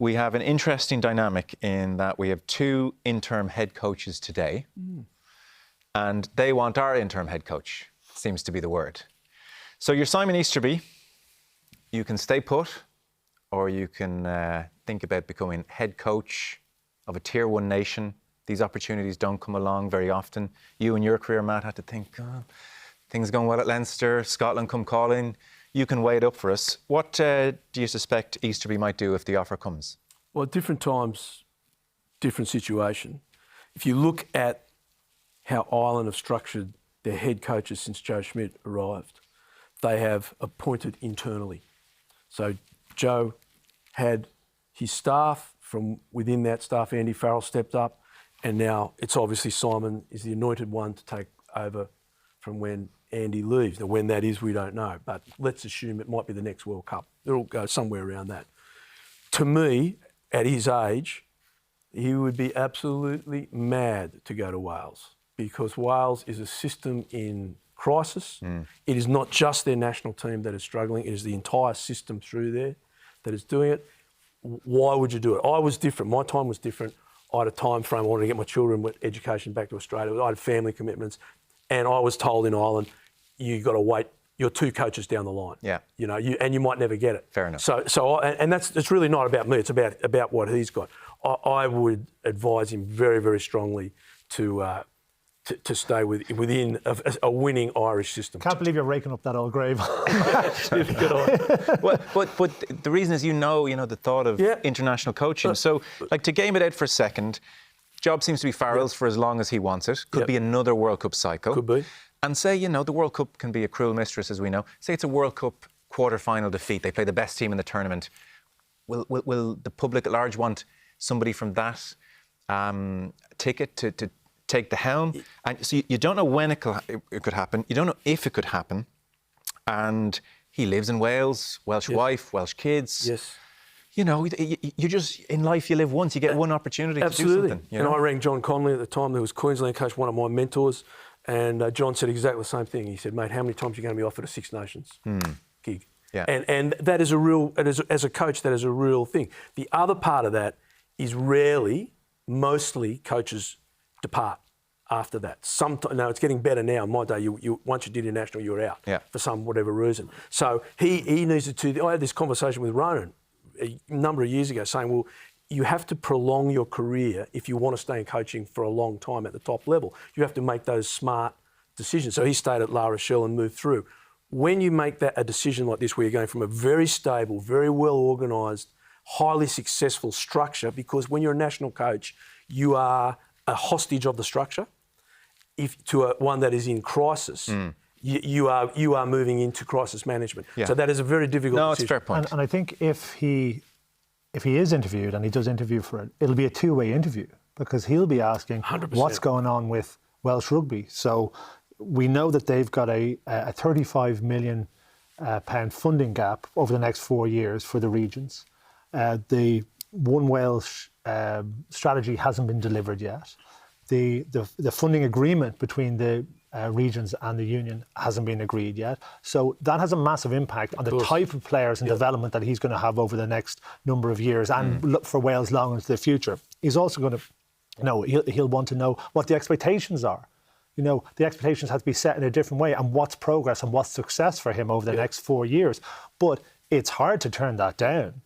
we have an interesting dynamic in that we have two interim head coaches today, and they want our interim head coach, seems to be the word. So you're Simon Easterby. You can stay put, or you can think about becoming head coach of a Tier 1 nation. These opportunities don't come along very often. You in your career, Matt, had to think, things are going well at Leinster, Scotland come calling. You can weigh it up for us. What do you suspect Easterby might do if the offer comes? Well, at different times, different situation. If you look at how Ireland have structured their head coaches since Joe Schmidt arrived, they have appointed internally. So Joe had his staff. From within that staff, Andy Farrell stepped up, and now it's obviously Simon is the anointed one to take over from when Andy leaves. Now, when that is, we don't know, but let's assume it might be the next World Cup. It'll go somewhere around that. To me, at his age, he would be absolutely mad to go to Wales, because Wales is a system in crisis. It is not just their national team that is struggling, it is the entire system through there that is doing it. Why would you do it? I was different. My time was different. I had a time frame. I wanted to get my children with education back to Australia. I had family commitments. And I was told in Ireland, you've got to wait. You're 2 coaches down the line. Yeah. You know, and you might never get it. Fair enough. And it's really not about me. It's about what he's got. I would advise him very, very strongly to stay within a winning Irish system. Can't believe you're raking up that old grave. But the reason is, you know the thought of international coaching. So, like, to game it out for a second, job seems to be Farrell's for as long as he wants it. Could be another World Cup cycle. Could be. And say, the World Cup can be a cruel mistress, as we know. Say it's a World Cup quarter-final defeat. They play the best team in the tournament. Will the public at large want somebody from that ticket to take the helm? And so you don't know when it could happen. You don't know if it could happen. And he lives in Wales, Welsh wife, Welsh kids. Yes. You just, in life, you live once. You get one opportunity to do something. And I rang John Connolly at the time, who was Queensland coach, one of my mentors. And John said exactly the same thing. He said, mate, how many times are you going to be offered a Six Nations gig? Yeah. And that is a real, as a coach, that is a real thing. The other part of that is mostly coaches depart after that. Now, it's getting better now. In my day, once you did international, you were out for whatever reason. So he needs to. I had this conversation with Ronan a number of years ago, saying, well, you have to prolong your career if you want to stay in coaching for a long time at the top level. You have to make those smart decisions. So he stayed at La Rochelle and moved through. When you make a decision like this, where you're going from a very stable, very well organised, highly successful structure, because when you're a national coach, you are a hostage of the structure, to one that is in crisis. You are moving into crisis management. Yeah. So that is a very difficult decision. It's a fair point. And I think if he is interviewed, and he does interview for it, it'll be a two-way interview, because he'll be asking 100%. What's going on with Welsh rugby. So we know that they've got a £35 million funding gap over the next 4 years for the regions. The One Welsh strategy hasn't been delivered yet. The funding agreement between the regions and the union hasn't been agreed yet. So that has a massive impact on the type of players and development that he's going to have over the next number of years, and look for Wales long into the future. He's also going to, he'll want to know what the expectations are. The expectations have to be set in a different way, and what's progress and what's success for him over the next 4 years. But it's hard to turn that down.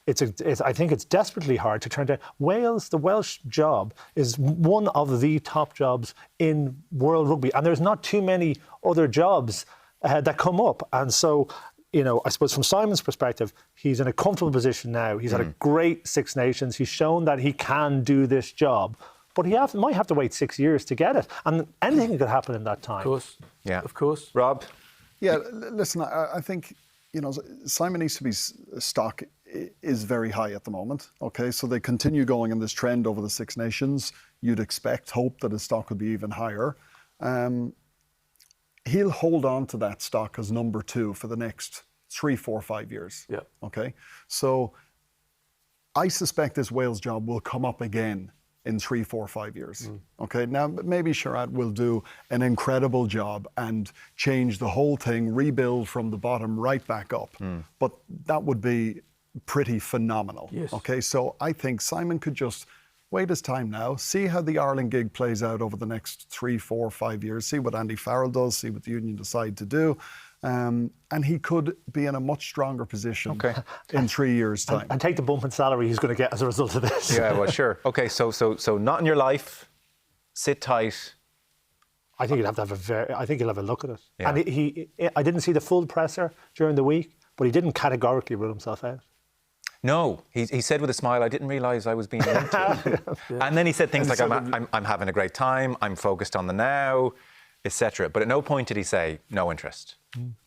I think it's desperately hard to turn down. The Welsh job is one of the top jobs in world rugby, and there's not too many other jobs that come up. And so, I suppose from Simon's perspective, he's in a comfortable position now. He's had a great Six Nations. He's shown that he can do this job, but he might have to wait 6 years to get it, and anything could happen in that time. Of course, of course. Rob? Yeah, listen, I think, Simon Easterby's stock is very high at the moment. Okay, so they continue going in this trend over the Six Nations. You'd hope that his stock would be even higher. He'll hold on to that stock as number 2 for the next 3, 4, 5 years. Yeah. Okay, so I suspect this Wales job will come up again in 3, 4, 5 years. Okay, now maybe Sherrod will do an incredible job and change the whole thing, rebuild from the bottom right back up. But that would be pretty phenomenal. Yes. Okay, so I think Simon could just wait his time now, see how the Ireland gig plays out over the next 3, 4, 5 years, see what Andy Farrell does, see what the union decide to do. And he could be in a much stronger position in 3 years' time. And take the bump in salary he's going to get as a result of this. Yeah, well, sure. Okay, so not in your life, sit tight. I think he'll have a look at it. Yeah. And I didn't see the full presser during the week, but he didn't categorically rule himself out. No, he said with a smile, I didn't realise I was being linked to. And then he said things like, I'm having a great time, I'm focused on the now, etc. But at no point did he say, no interest.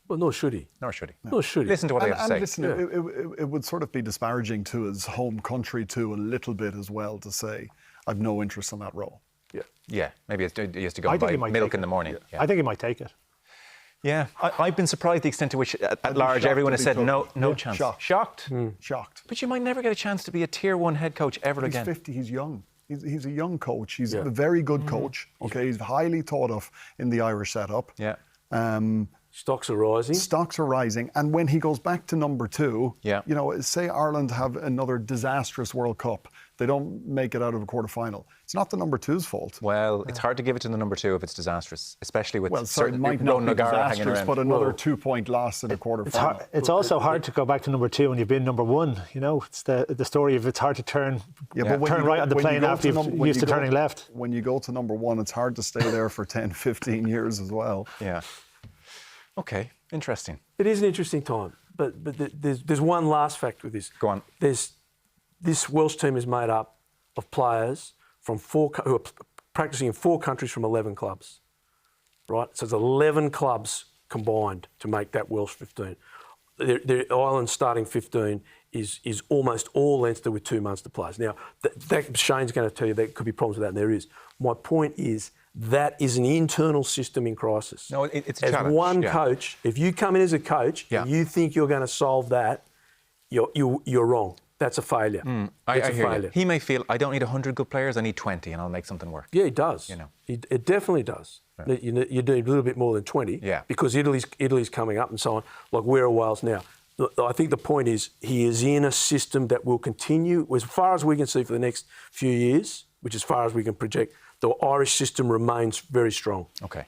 Well, nor should he. Nor should he. Nor should he. Listen to what they have to say. Listen, it would sort of be disparaging to his home country too a little bit as well to say, I've no interest in that role. Yeah, maybe he has to go and buy milk in the morning. I think he might take it. Yeah, I've been surprised the extent to which at large everyone has said no chance. Shocked. Shocked. But you might never get a chance to be a tier 1 head coach ever again. He's 50, he's young. He's a young coach. He's a very good coach. Okay, he's highly thought of in the Irish setup. Yeah. Stocks are rising. Stocks are rising. And when he goes back to number 2, Yeah. you know, say Ireland have another disastrous World Cup. They don't make it out of a quarter-final. It's not the number 2's fault. Well, it's hard to give it to the number 2 if it's disastrous, especially with It might not be disastrous, but another 2-point loss in a quarter-final. It's also hard to go back to number 2 when you've been number 1. You know, it's the story of it's hard to turn right on the plane after you've used to turning left. When you go to number 1, it's hard to stay there for 10, 15 years as well. Yeah. Okay, interesting. It is an interesting time, but there's one last factor with this. Go on. This Welsh team is made up of players from who are practicing in 4 countries from 11 clubs, right? So it's 11 clubs combined to make that Welsh 15. The Ireland starting 15 is almost all Leinster with 2 Munster players. Now, Shane's going to tell you there could be problems with that, and there is. My point is that is an internal system in crisis. No, it's a as challenge. one coach, if you come in as a coach and you think you're going to solve that, you're wrong. That's a failure. I It's a hear failure. you. He may feel, I don't need 100 good players, I need 20 and I'll make something work. Yeah, he does. You know. It definitely does. Right. You need a little bit more than 20 because Italy's coming up and so on. Like, where are Wales now? I think the point is he is in a system that will continue, as far as we can see, for the next few years, which as far as we can project, the Irish system remains very strong. Okay.